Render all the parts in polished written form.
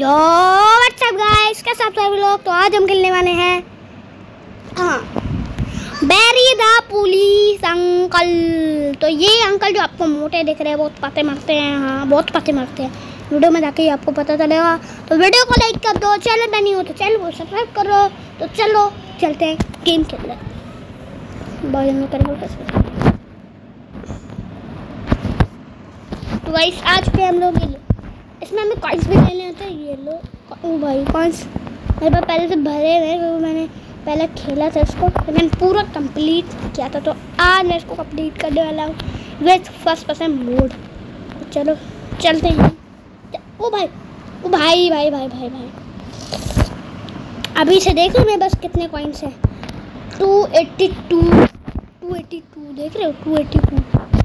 यो WhatsApp guys, कैसे आप सभी लोग। तो आज हम खेलने वाले हैं बैरी द पुलिस अंकल। तो ये अंकल जो आपको मोटे दिख रहे हैं बहुत पते मारते हैं। हाँ, बहुत पते मारते हैं। वीडियो में जाके ही आपको पता चलेगा। तो वीडियो को लाइक कर दो, चैनल पर नहीं हो तो चैनल को सब्सक्राइब करो। तो चलो चलते हैं गेम खेलने। तो गाइस आज के हम लोग इसमें हमें कॉइन्स भी लेने होते हैं। ये लो ओ भाई, कॉइन्स मेरे पास पहले से भरे हुए हैं क्योंकि मैंने पहले खेला था इसको, तो मैंने पूरा कंप्लीट किया था। तो आज मैं इसको कंप्लीट करने वाला हूँ विथ फर्स्ट पर्सन मोड। तो चलो चलते हैं। ओ भाई ओ भाई भाई भाई भाई भाई अभी से देख लो मेरे पास कितने कॉइन्स हैं। 282 देख रहे हो, 282।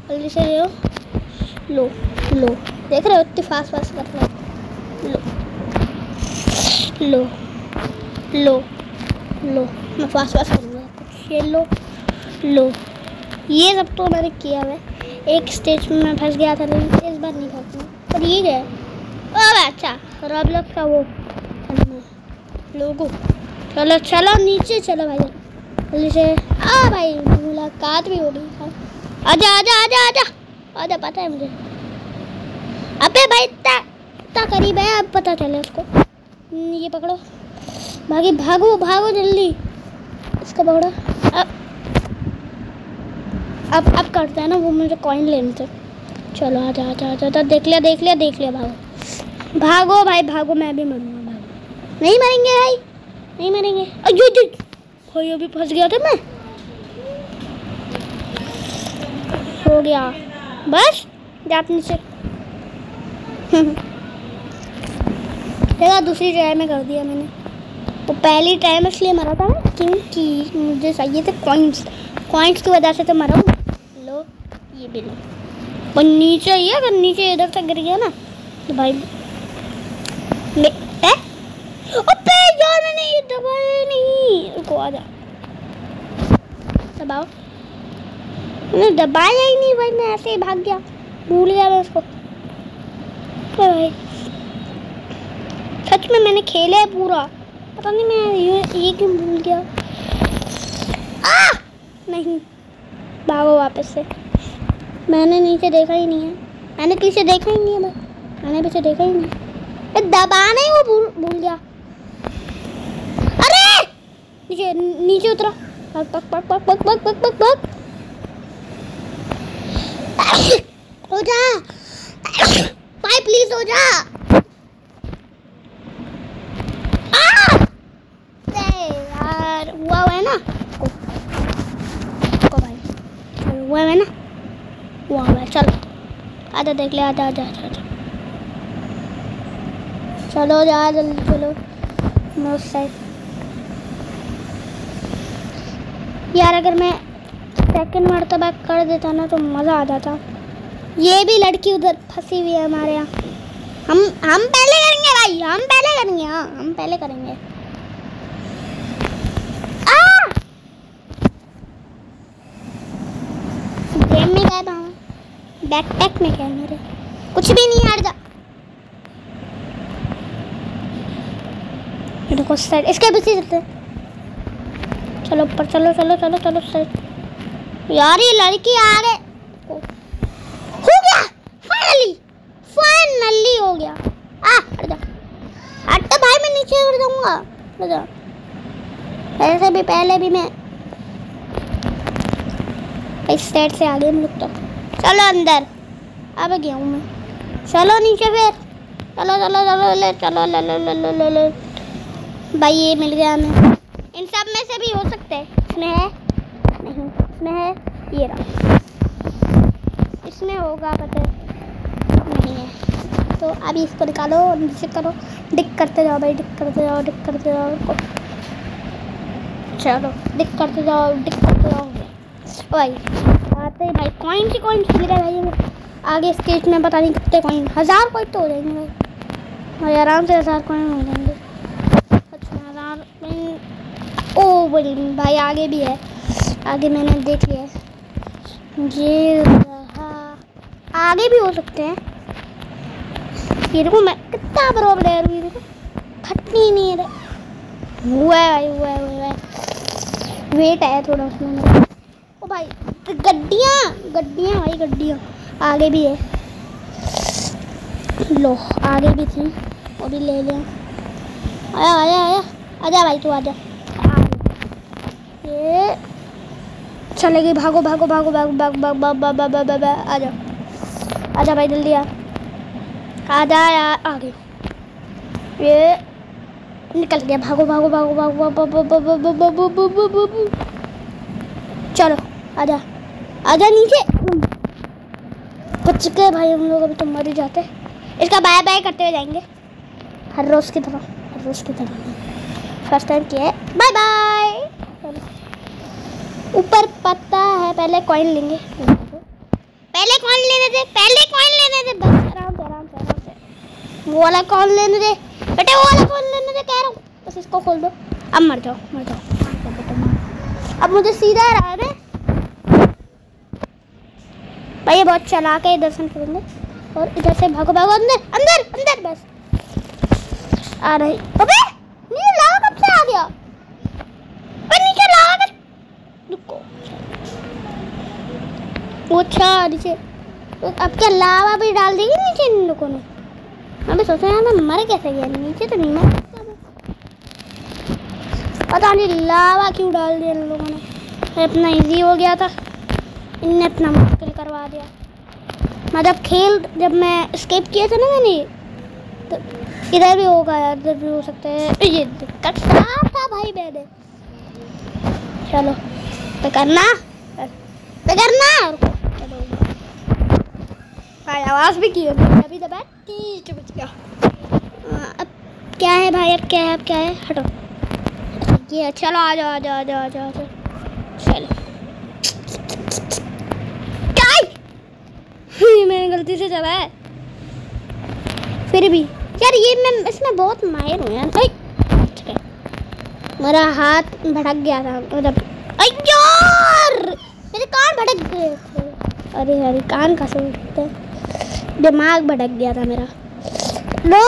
जल्दी से ले लो लो, देख रहे हो इतनी फास्ट कर रहे हो। लो मैं फास्ट करूँगा कुछ। ये लो ये सब तो मैंने किया है। एक स्टेज में मैं फंस गया था लेकिन इस बार नहीं फंसना। पर ये गया अच्छा रॉबलॉक्स का वो लोगो। चलो नीचे चलो भाई जल्दी से। भाई मुलाकात भी हो गई। आजा पता है मुझे। अबे भाई इतना करीब है, अब पता चले उसको। ये पकड़ो, भागो जल्दी। इसको पकड़ो। अब करते हैं ना वो, मुझे कॉइन लेने थे। चलो आजा देख लिया। भागो भाई भागो, मैं भी मरूंगा। भागो, नहीं मरेंगे भाई, नहीं मरेंगे। अयो भाई अभी फंस गया था मैं। हो गया बस, जाने से दूसरी ट्राई में कर दिया मैंने। वो पहली ट्राई में इसलिए मरा था क्योंकि मुझे चाहिए थे कॉइन्स की वजह से तो मरा हूँ। लो ये भी लो। और नीचे ही है, अगर नीचे इधर तक गिर गया ना तो भाई अबे यार मैंने ये दबाया नहीं। रुको आजा, दबाओ। मैंने दबाया ही नहीं भाई, मैं ऐसे ही भाग गया, भूल गया मैं उसको। भाई सच में मैंने खेला है पूरा, पता नहीं मैं ये क्यों भूल गया। नहीं, भागो वापस से। मैंने नीचे देखा ही नहीं है, मैंने पीछे देखा ही नहीं है। मैंने पीछे देखा ही नहीं, दबाना ही वो भूल गया। अरे नीचे उतरा। पक हो जा भाई, प्लीज हो जा। यार हुआ है ना, भाई हुआ है ना, हुआ है। चलो आजा देख ले, आजा चलो जा जल्दी चलो। उस साइड यार, अगर मैं सेकंड मर्तबा कर देता ना तो मज़ा आ जाता। ये भी लड़की उधर फंसी हुई है हमारे यहाँ। हम पहले करेंगे भाई, हम पहले करेंगे। गेम में गया था, बैकपैक में क्या मेरे कुछ भी नहीं। हट जा, देखो साइड इसके पीछे चलते। चलो ऊपर, चलो साइड। यार ये लड़की आ रहे हो गया। फाइनली हो गया। हट जा, हट तो भाई, मैं नीचे उड़ जाऊंगा। हट जा, ऐसे भी पहले भी मैं इस साइड से आ गए हम लोग। तो चलो अंदर, अब गया हूँ मैं। चलो नीचे फिर, चलो भाई ये मिल गया हमें। इन सब में से भी हो सकते हैं। इसमें है नहीं, इसमें है ये रहा, इसमें होगा पता नहीं है। तो अभी इसको निकालो, नीचे करो, डिक करते जाओ भाई, डिक करते जाओ। चलो डिक करते जाओ भाई। आते ही भाई कॉइन्स मिल रहा है भाई। आगे स्टेज में पता नहीं कितने कॉइन, 1000 कॉइन तो हो जाएंगे भाई आराम से। 1000 कॉइन हो जाएंगे। अच्छा 1000 कॉइन। ओ भाई आगे भी है, आगे मैंने देख लिया है। ये आगे भी हो सकते हैं। ये देखो मैं कितना बड़ा प्लेयर हूँ, देखो हुआ है भाई, हुआ है। वेट है थोड़ा उसमें। ओ भाई गड्डियाँ भाई, गड्डियाँ आगे भी है। लो आगे भी थी, वो भी ले लिया। आया आजा भाई, तू आजा। ये चलेगी, भागो आजा भाई, जल्दी आजा यार, आगे। ये निकल गया, भागो। चलो आजा नीचे। बच गए भाई हम लोग, अभी तो मर ही जाते। इसका बाय बाय करते हुए जाएंगे हर रोज की तरह। फर्स्ट टाइम किया है बाय बाय। ऊपर पता है, पहले कॉइन लेंगे, पहले कॉइन लेने दे बस, आराम से। वो वाला कॉइन लेने दे बेटे, वो वाला कॉइन लेने दे कह रहा हूँ। बस इसको खोल दो, अब मर जाओ। अब मुझे सीधा रहा है भाई, ये बहुत चला के दर्शन करेंगे। और इधर से भागो अंदर बस। आ रही। अबे नीचे लावा कब से आ गया? अबे नीचे लावा का, रुको। अच्छा नीचे, अब क्या लावा भी डाल देगी नीचे इन लोगों ने? मैं भी सोच रहा मैं मर कैसे गया नीचे, तो नहीं मर सकता मैं। पता नहीं लावा क्यों डाल दिया इन लोगों ने। अपना इजी हो गया था, इनने अपना मुश्किल करवा दिया। जब मैं एस्केप किया था ना मैंने, तो इधर भी होगा यार, इधर भी हो सकता है। ये दिक्कत था भाई मैंने। चलो करना भाई, आवाज़ भी की है अभी दबा बच गया। अब क्या है भाई, अब क्या है हटो। ये चलो आ जाओ। चलो ये मैंने गलती से चला है, फिर भी यार ये मैं इसमें बहुत माहिर हूँ यार। मेरा हाथ भटक गया था, मतलब यार मेरे कान भटक गए थे। अरे कान का सुनते, दिमाग भटक गया था मेरा। लो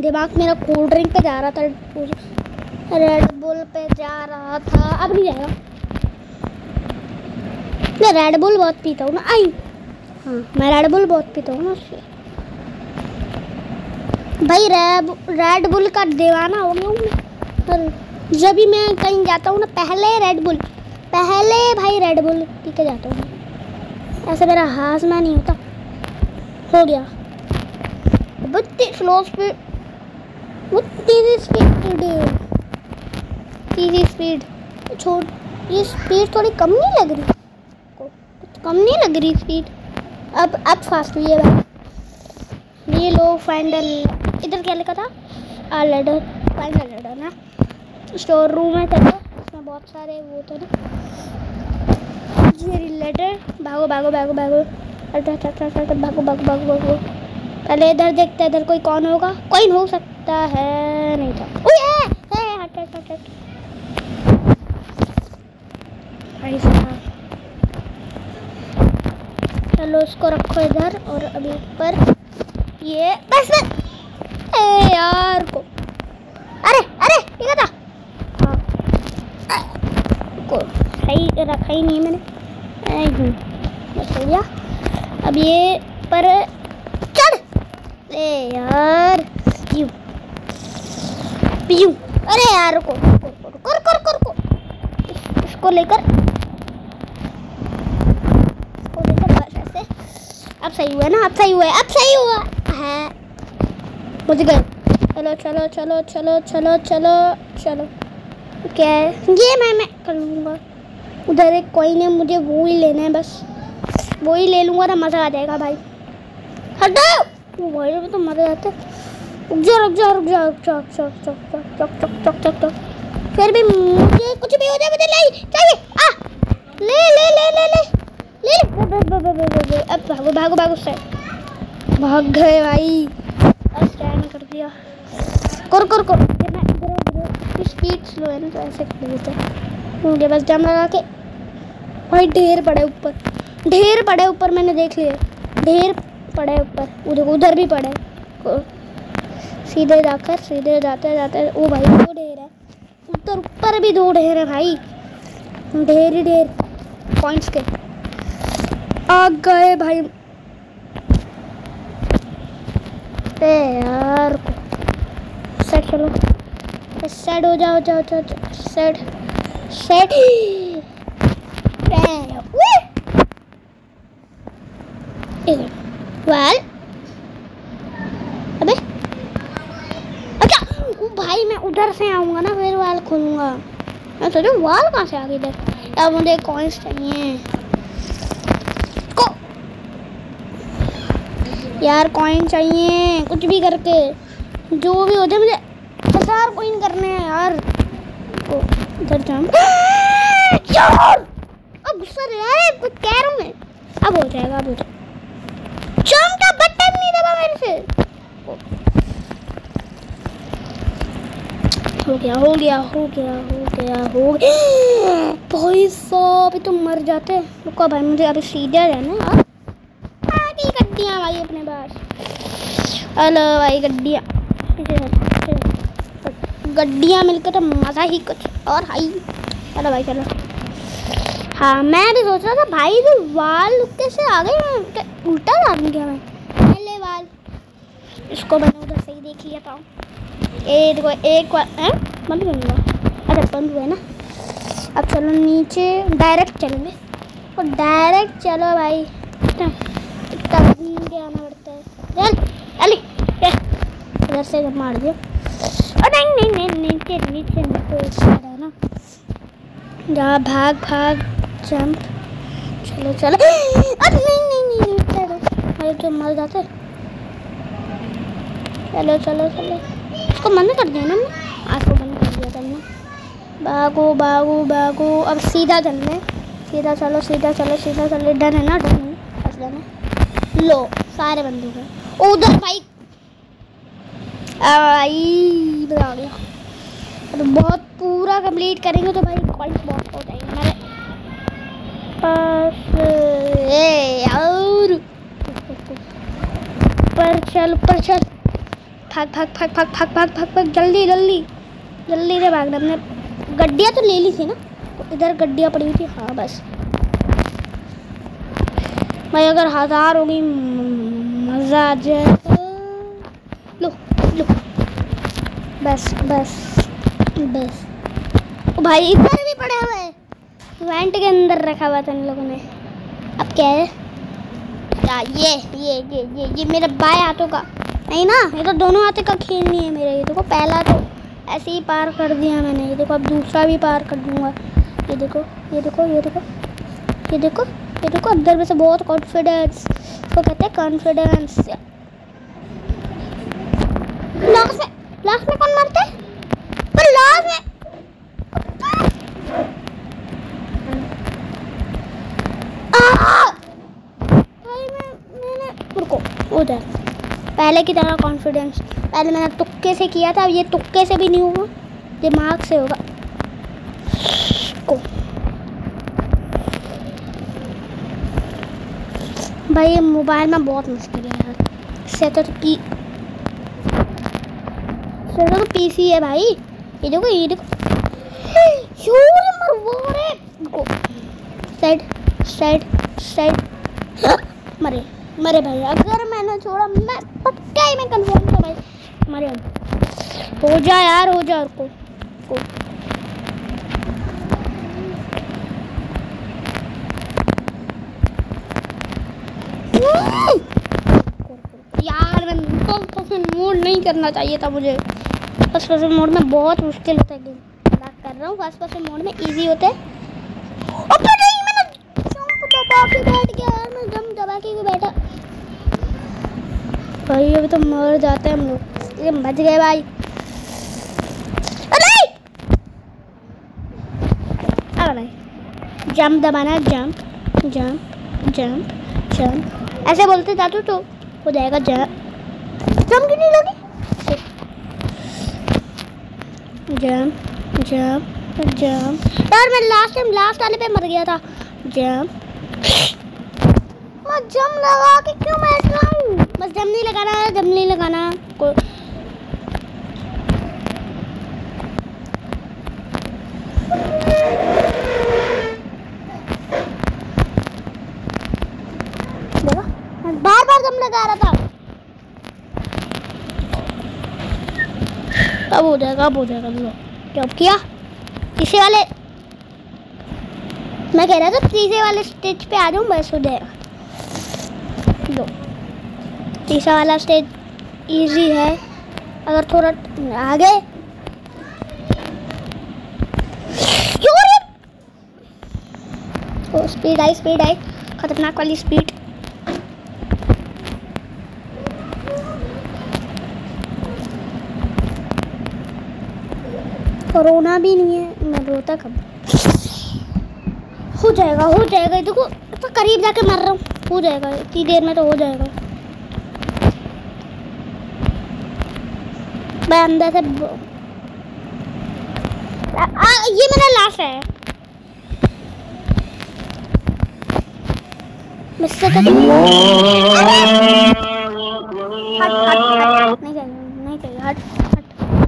दिमाग मेरा कोल्ड ड्रिंक पे जा रहा था, रेड बुल पे जा रहा था। अब नहीं जाएगा, मैं रेड बुल बहुत पीता हूँ ना। हाँ मैं रेड बुल बहुत पीता हूँ ना उससे भाई, रेड बुल का दीवाना हो गया हूँ मैं। जब भी मैं कहीं जाता हूँ ना, पहले भाई रेड बुल पी के जाता हूँ। ऐसे मेरा हाजमा नहीं होता। हो गया बहुत स्लो स्पीड, तेज़ी स्पीड छोड़। ये स्पीड थोड़ी कम नहीं लग रही, स्पीड अब फास्ट हुई है भाई। ये लो फाइनल, इधर क्या लिखा था? लैडर, फाइनल लैडर ना। स्टोर रूम है चलो, इसमें बहुत सारे वो थे ना। ये लैडर, भागो। पहले इधर देखते हैं, इधर कोई कौन होगा। कोई हो सकता है, नहीं था। हट भाई साहब, चलो इसको रखो इधर। और अभी ऊपर ये बस यार को, अरे ये था को सही रखा ही नहीं मैंने। बस हो गया। अब ये पर चढ़ यार, यूं। अरे यार रुको, इसको लेकर बस ऐसे। अब सही हुआ ना, अब सही हुआ है। मुझ गए। चलो क्या है ये, मैं कर लूँगा। उधर एक कॉइन है, मुझे वो ही लेना है, बस वो ही ले लूँगा ना, मज़ा आ जाएगा भाई। हटाओ भाई, में तो मज़ा आता है। रुक जा। फिर भी मुझे कुछ भी हो जाए, मुझे नहीं चाहिए। ले। अब भागो उससे। भाग गए भाई, स्टैंड कर दिया। कर स्पीड स्लो है ना, तो ऐसे कर देते मुझे। बस जम लगा के भाई, ढेर पड़े ऊपर, मैंने देख लिया। ढेर पड़े ऊपर, उधर भी पड़े। सीधे जाते ओ भाई, वो ढेर है। उधर ऊपर भी 2 ढेर है भाई, ढेर ही ढेर पॉइंट्स के। आ गए भाई पे यार, सेट चलो, सेट हो जाओ, जाओ जाओ जाओ, सेट सेट वेल। अबे अच्छा भाई मैं उधर से आऊंगा ना फिर वाल खोलूंगा। मैं सोचूं वाल कहाँ से आ गई इधर। अब मुझे कॉइन्स चाहिए को यार, कॉइन चाहिए कुछ भी करके, जो भी हो जाए। मुझे 1000 कॉइन करने हैं यार। इधर जाऊँ यार, अब गुस्सा यार कुछ कह रहा हूँ मैं। अब हो जाएगा, अब हो जाएगा। जंप का बटन नहीं दबा मेरे से। हो गया हो गया हो गया हो गया हो गया। भाई साहब तो मर जाते। रुको भाई, मुझे अभी सीधा जाना है। आगे गड्डियाँ भाई अपने पास। हेलो भाई गड्डियाँ, गड्डियाँ मिलकर तो मज़ा ही कुछ और हाई। चलो भाई चलो। हाँ मैं भी सोच रहा था भाई तो वाल कैसे आ गए, उल्टा डाल गया मैं। पहले वाल इसको मैंने उधर से ही देख लिया था। ये देखो एक बंद करूँगा। अरे बंद हुआ है ना। अब चलो नीचे डायरेक्ट चलेंगे और डायरेक्ट चलो भाई। इतना घूम के आना पड़ता है। चल अली इधर से जब मार दिया। नहीं नहीं नहीं नीचे नीचे है ना। जा भाग भाग जंप। चलो चलो। अरे नहीं नहीं नहीं भाई तो मर जाते। चलो चलो चलो, इसको बंद कर दिया ना मैं, आज को बंद कर दिया तुमने। भागो भागो भागो, अब सीधा चलने, सीधा चलो सीधा चलो सीधा चलो। डर है ना, डर नहीं बस डर है। लो सारे बंद हो गए उधर भाई। आई बता गया। तो बहुत पूरा कंप्लीट करेंगे तो भाई कॉइन्स बहुत हो जाएंगे हमारे पास। और पर चल भाग भाग भाग भाग भाग भाग भाग भाग, जल्दी जल्दी जल्दी से भागना। हमने गड्डियाँ तो ले ली थी ना, इधर गड्डियाँ पड़ी हुई थी। हाँ बस भाई अगर 1000 होगी मज़ा आ जाए। लो लो बस बस बस। ओ भाई इधर भी पड़ा हुआ है, वेंट के अंदर रखा हुआ था इन लोगों ने। अब क्या है क्या ये मेरे बाएं हाथों का नहीं ना, ये तो दोनों हाथों का खेल नहीं है मेरा। ये देखो पहला तो ऐसे ही पार कर दिया मैंने, ये देखो अब दूसरा भी पार कर दूंगा। ये देखो ये देखो ये देखो ये देखो ये देखो, अंदर में से बहुत कॉन्फिडेंस को कहते हैं कॉन्फिडेंस। लास्ट में कौन मरता है? पर लास्ट में मैंने रुको उधर पहले की तरह कॉन्फिडेंस। पहले मैंने तुक्के से किया था, अब ये तुक्के से भी नहीं होगा, दिमाग से होगा। भाई ये मोबाइल में बहुत मुश्किल है यार, इससे तो पीसी है भाई। ये देखो ये देखो साइड साइड साइड। मरे मरे भाई, अगर मैंने छोड़ा मैं पक्का ही मैं कंफर्म था भाई मरे। हो जा यार हो जा। को यार मैं फर्स्ट मोड नहीं करना चाहिए था मुझे। फर्स्ट पर्सन मोड में बहुत मुश्किल होता है गेम। बात कर रहा हूँ फर्स्ट पर्सन मोड में इजी होता है। मैंने जंप दबा के बैठ गया यार, मैं जंप दबा के बैठा भाई। अभी तो मर जाते हैं हम लोग। ये बच गए भाई। अरे भाई जंप दबाना, जंप जंप जंप जंप ऐसे बोलते जादू तो हो जाएगा। जंप क्यों नहीं लगी? जंप जंप जंप यार, मैं लास्ट टाइम लास्ट वाले पे मर गया था। जंप मैं जंप लगा के क्यों बैठ रहा हूँ? बस जंप नहीं लगाना है, जंप नहीं लगाना। रहा था। अब हो जाएगा, अब हो जाएगा। लो क्या किया? तीसरे वाले, मैं कह रहा था तीसरे वाले स्टेज पे आ जाऊँ, बस हो जाएगा। लो तीसरा वाला स्टेज इजी है, अगर थोड़ा आगे। ओ स्पीड आई, स्पीड आई, खतरनाक वाली स्पीड। रोना भी नहीं है, मैं रोता कब? हो जाएगा, हो जाएगा। देखो तो करीब जाके मर रहा हूँ, हो जाएगा इतनी देर में तो हो जाएगा। मैं अंदर से ये मेरा लास्ट है। मुझसे तो नहीं चाहिए, हट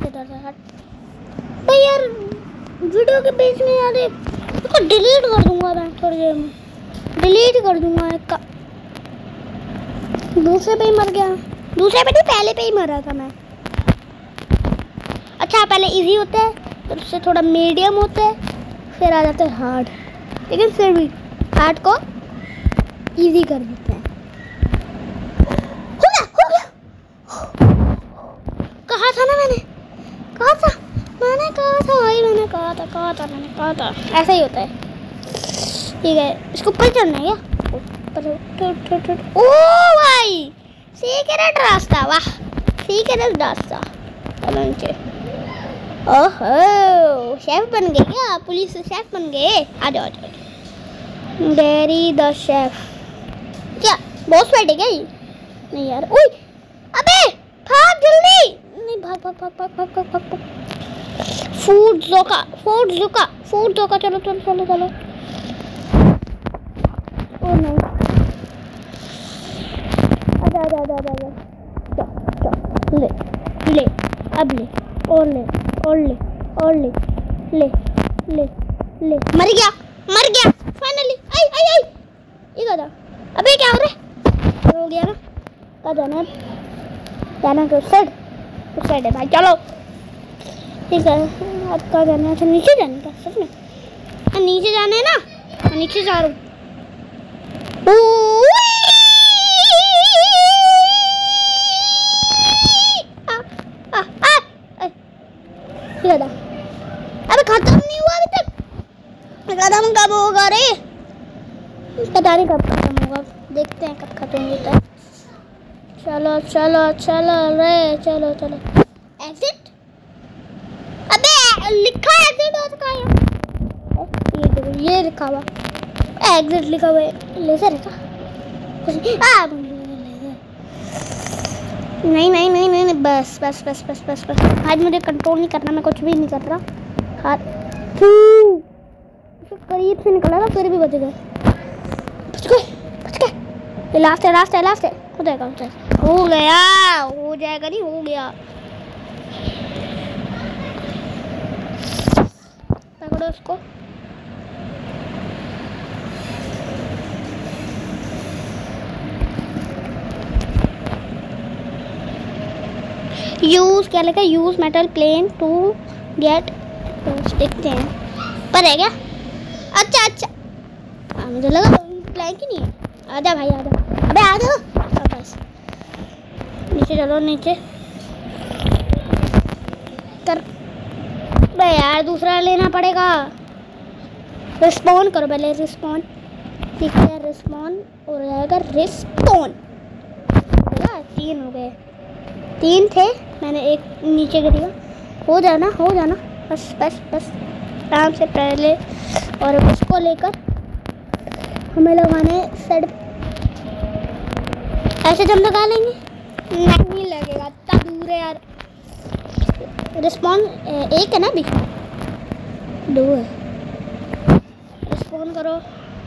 इधर से हट। भाई यार वीडियो के बीच में यार इसको डिलीट कर दूंगा मैं, थोड़ी देर में डिलीट कर दूंगा। एक दूसरे पे ही मर गया, दूसरे पे नहीं पहले पे ही मरा था मैं। अच्छा पहले इजी होता है, फिर उससे थोड़ा मीडियम होता है, फिर आ जाता है हार्ड, लेकिन फिर भी हार्ड को इजी कर देते हैं। हो गया, हो गया। कहा था ना मैंने, कहा था भाई, मैंने कहा था ऐसा ही होता है। ठीक है, इसको ऊपर चढ़ना है क्या? ओ भाई सीक्रेट रास्ता, वाह सीक्रेट रास्ता। ओहो शेफ बन गए क्या? पुलिस शेफ बन गए। आ जाओ, डेरी द शेफ। क्या बॉस बैठे क्या ये? नहीं यार, ओए अबे भाग जल्दी। नहीं भाग भाग भाग भाग भाग भाग भाग। फूड जोका, चलो चलो चलो चलो। ओ नहीं, आजा आजा आजा आजा, ले ले अब ले, और ले और ले और ले ले ले ले। मर गया फाइनली। आई आई आई, ये क्या था? अबे क्या हो रहा है? हो गया ना, कहाँ जाना है? जाना तो उस साइड है भाई, चलो ठीक है। अब कहाँ जाना है? अच्छा नीचे जाने का, सच में नीचे जाना है ना, मैं नीचे जा रहा हूँ। अबे खत्म नहीं हुआ अभी तक, खत्म कब होगा रे? पता नहीं कब खत्म होगा, देखते हैं कब खत्म होता है। चलो चलो चलो रे, चलो चलो। एग्जिट, अबे लिखा है एग्जिट हो चुका है। ये लिखा हुआ एग्जिट लिखा हुआ है, लेजर है क्या? नहीं, बस बस बस बस बस बस। आज मुझे कंट्रोल नहीं करना, मैं कुछ भी नहीं कर रहा। हाथ करीब से निकला था, फिर भी बच गए। लास्ट है, हो जाएगा नहीं, हो गया। पकड़ो उसको। यूज क्या लिखा? Use metal plane to get, देखते हैं पर है क्या? अच्छा मुझे लगा प्लेन की नहीं है। आजा भाई आजा, अबे आ जाओ बस। नीचे चलो, नीचे कर बे यार, दूसरा लेना पड़ेगा। रिस्पॉन करो पहले, रिस्पॉन, ठीक है रिस्पॉन हो जाएगा, रिस्पॉन। 3 हो गए, 3 थे, मैंने एक नीचे गिर गया। हो जाना बस बस बस आराम से पहले। और उसको लेकर हमें लगाने सेट, ऐसे जम लगा लेंगे, नहीं लगेगा, इतना दूर है यार। रिस्पॉन 1 है ना, अभी 2 है। रिस्पॉन करो,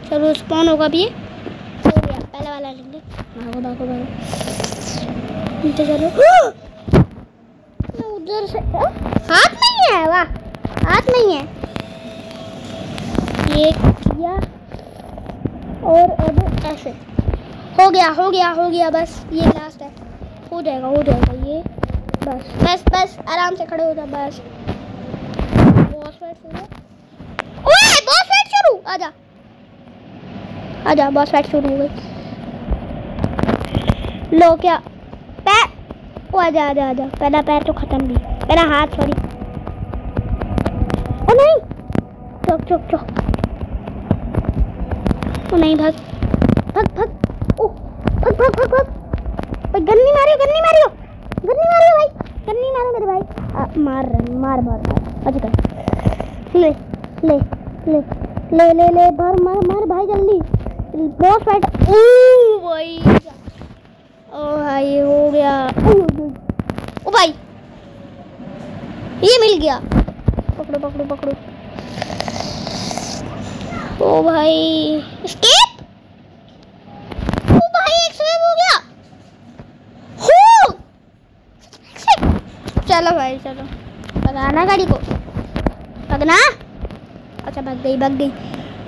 चलो रिस्पॉन होगा अभी, हो गया। पहले वाला लेंगे, भागो नीचे चलो। उधर से हाथ नहीं है, वाह हाथ नहीं है। ये किया और अब ऐसे हो गया हो गया हो गया, बस ये लास्ट है, हो जाएगा ये, बस बस बस आराम से खड़े हो जा, बस बॉस फाइट शुरू। ओए बॉस फाइट शुरू, आजा आजा, बॉस फाइट शुरू हो गई। लो क्या पैर, ओ आजा आजा आजा, पहला पैर तो खत्म भी, पहला हाथ सॉरी, ओ नहीं चुप चुप चुप, ओ नहीं भाग भाग भाग, ओ भाग भाग भाग भाग भाई, गन्नी मारियो भाई, गन्नी मारो मेरे भाई, मार मार मार अच्छा ले ले ले ले ले ले मार मार मार भाई जल्दी, बॉस फाइट। ओ भाई हो गया, ओ भाई ये मिल गया, पकड़ो पकड़ो पकड़ो, ओ भाई एस्केप, ओ भाई एक स्वेप हो गया, हो चलो भाई चलो, भगाना गाड़ी को, भगना, अच्छा भाग गई,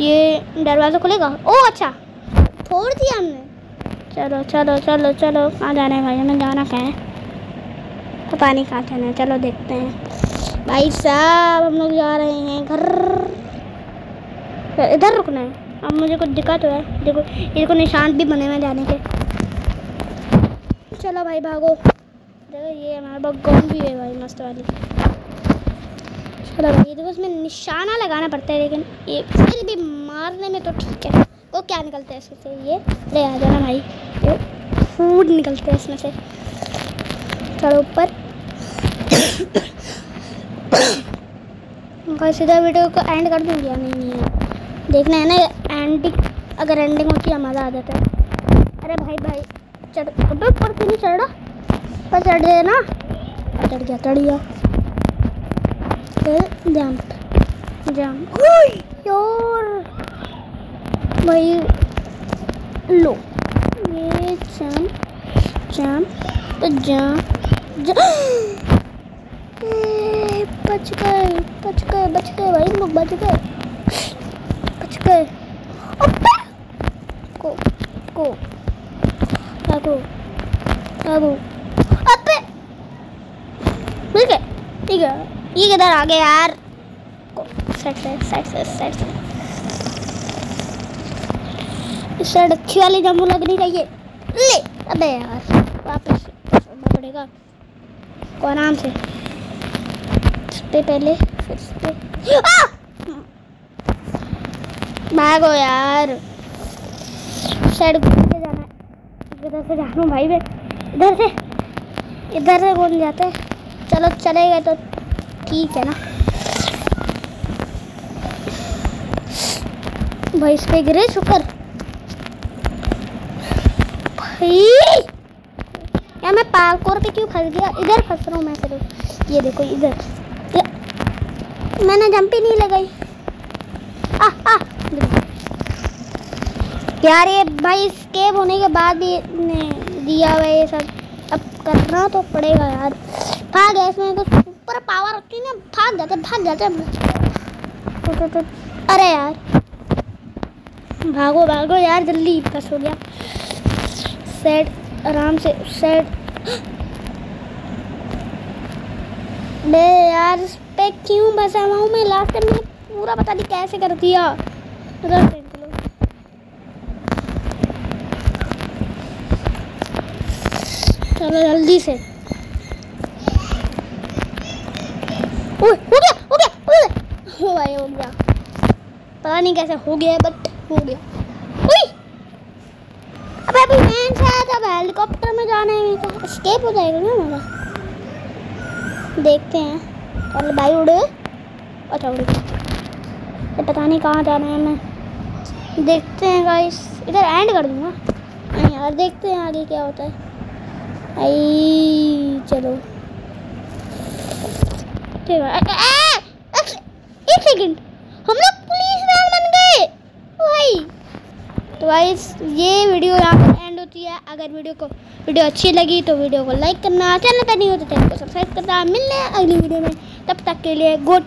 ये दरवाजा खुलेगा, ओ अच्छा फोड़ दिया हमने, चलो चलो चलो चलो, कहाँ जाना है भाई, हमें जाना कहाँ है, पता नहीं कहाँ जाना है, चलो देखते हैं भाई साहब, हम लोग जा रहे हैं घर, इधर रुकना है, अब मुझे कुछ दिक्कत हुआ है, देखो इसको निशान भी बने हुए जाने के, चलो भाई भागो, देखो ये हमारे पास गन भी है भाई मस्त वाली, चलो भाई देखो इसमें निशाना लगाना पड़ता है, लेकिन ये फिर भी मारने में तो ठीक है, वो क्या निकलता है इसमें से, ये ले आ जाना भाई, ये फूड निकलते हैं इसमें से, चलो ऊपर सीधा वीडियो को एंड कर दूँगी, नहीं है देखना है ना, एंडिंग अगर एंडिंग होती है मज़ा आ जाता है, अरे भाई भाई चढ़, ऊपर क्यों नहीं चढ़ रहा, पर चढ़ गया ना, चढ़ गया जंप जंप यार भाई, लो ये जंप जंप तो जंप बच गए भाई, लोग बच गए को अबे ठीक है ये किधर आ गया यार, साइड इस साइड अच्छी वाली जम्मू लगनी चाहिए, ले अबे यार वापस पड़ेगा को आराम से, इस पे पहले फिर इस पे, भागो यार, साइड घूम के जाना है, इधर से जाना भाई, मैं इधर से कौन जाता है, चलो चले गए तो ठीक है ना भाई, इस पे गिरे शुक्र भाई, यार मैं पार्कोर पे क्यों फंस गया, इधर फंस रहा हूँ मैं सिर्फ, ये देखो इधर मैंने जंप ही नहीं लगाई, यार ये भाई स्केप होने के बाद भी दिया हुआ ये सब, अब करना तो पड़ेगा यार, भाग गया, इसमें कुछ ऊपर पावर होती है ना, भाग जाते अरे यार भागो यार जल्दी, बस हो गया सेट, आराम से सेट, ले यार इस पे क्यों फंसा हुआ हूँ मैं, लास्ट टाइम मैंने पूरा पता नहीं कैसे कर दिया, चलो जल्दी से, हो गया भाई हो गया, पता नहीं कैसे हो गया बट हो गया, अबे अभी मैन से आया था, अब हेलीकॉप्टर में जाना है, तो एस्केप हो जाएगा ना हमारा, देखते हैं, चल भाई उड़े, अच्छा उड़े, तो पता नहीं कहाँ जाना है हमें, देखते हैं गाइस, इधर एंड कर दूँगा यार, देखते हैं आगे क्या होता है, आई चलो ठीक है, एक सेकंड, हम लोग पुलिस मैन बन गए भाई, तो गाइस ये वीडियो यहाँ पर एंड होती है, अगर वीडियो अच्छी लगी तो वीडियो को लाइक करना, चैनल पर नहीं हो तो चैनल को सब्सक्राइब करना, मिलने हैं अगली वीडियो में, तब तक के लिए गुड